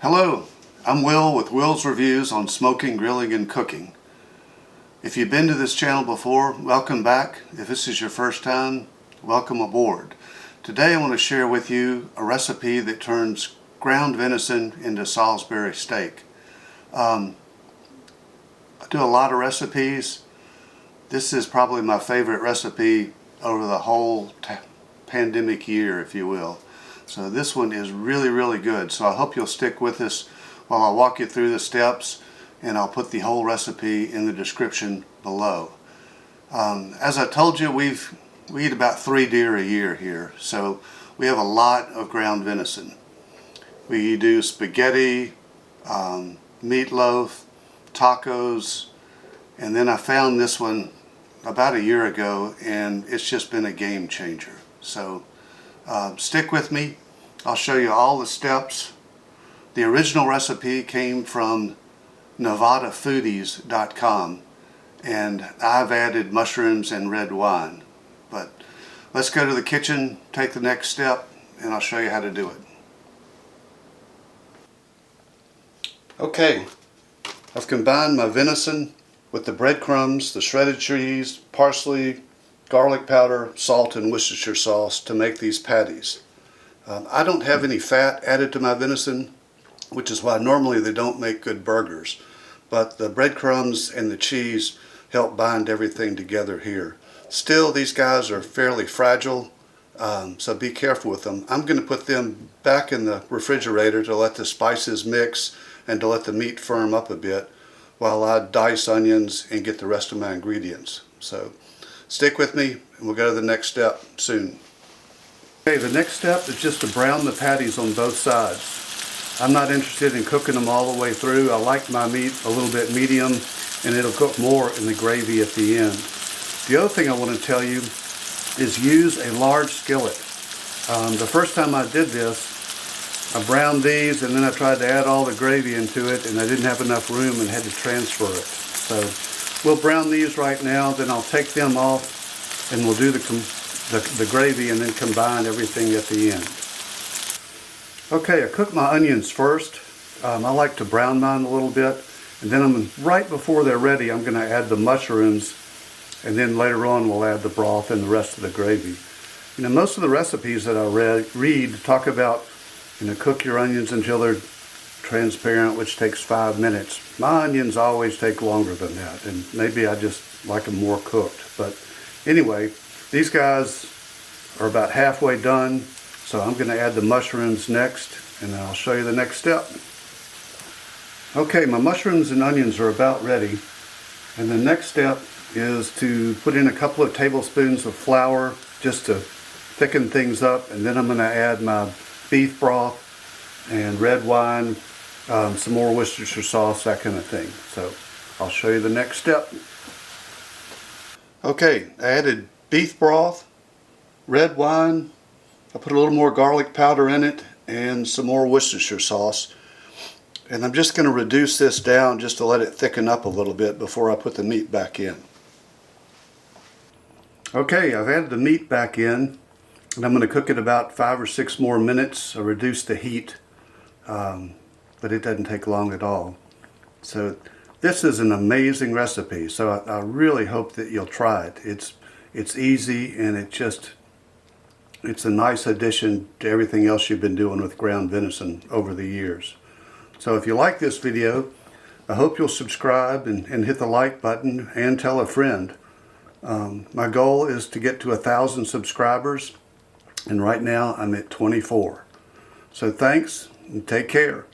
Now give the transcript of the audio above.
Hello, I'm Will with Will's Reviews on Smoking, Grilling, and Cooking. If you've been to this channel before, welcome back. If this is your first time, welcome aboard. Today I want to share with you a recipe that turns ground venison into Salisbury steak. I do a lot of recipes. This is probably my favorite recipe over the whole pandemic year, if you will. So this one is really good. So I hope you'll stick with us while I walk you through the steps, and I'll put the whole recipe in the description below. As I told you, we eat about 3 deer a year here, so we have a lot of ground venison. We do spaghetti, meatloaf, tacos, and then I found this one about a year ago, and it's just been a game changer. So stick with me. I'll show you all the steps. The original recipe came from nevadafoodies.com, and I've added mushrooms and red wine. But let's go to the kitchen, take the next step, and I'll show you how to do it. Okay, I've combined my venison with the breadcrumbs, the shredded cheese, parsley, garlic powder, salt, and Worcestershire sauce to make these patties. I don't have any fat added to my venison, which is why normally they don't make good burgers. But the breadcrumbs and the cheese help bind everything together here. Still, these guys are fairly fragile, so be careful with them. I'm going to put them back in the refrigerator to let the spices mix and to let the meat firm up a bit while I dice onions and get the rest of my ingredients. So stick with me and we'll go to the next step soon. Okay, the next step is just to brown the patties on both sides. I'm not interested in cooking them all the way through. I like my meat a little bit medium, and it'll cook more in the gravy at the end. The other thing I want to tell you is use a large skillet. The first time I did this, I browned these and then I tried to add all the gravy into it, and I didn't have enough room and had to transfer it. So we'll brown these right now, then I'll take them off and we'll do the gravy and then combine everything at the end. Okay, I cook my onions first. I like to brown mine a little bit, and then right before they're ready, I'm going to add the mushrooms, and then later on we'll add the broth and the rest of the gravy. You know, most of the recipes that I read talk about, cook your onions until they're transparent, which takes 5 minutes. My onions always take longer than that, and maybe I just like them more cooked. But anyway, these guys are about halfway done, so I'm going to add the mushrooms next, and I'll show you the next step. Okay, my mushrooms and onions are about ready, and the next step is to put in a couple of tablespoons of flour just to thicken things up, and then I'm going to add my beef broth and red wine, some more Worcestershire sauce, that kind of thing. So I'll show you the next step. Okay, I added beef broth, red wine, I put a little more garlic powder in it, and some more Worcestershire sauce. And I'm just going to reduce this down just to let it thicken up a little bit before I put the meat back in. Okay, I've added the meat back in, and I'm going to cook it about 5 or 6 more minutes. I reduced the heat, but it doesn't take long at all. So this is an amazing recipe, so I really hope that you'll try it. It's easy, and it's a nice addition to everything else you've been doing with ground venison over the years. So if you like this video, I hope you'll subscribe and hit the like button and tell a friend. My goal is to get to 1,000 subscribers, and right now I'm at 24. So thanks and take care.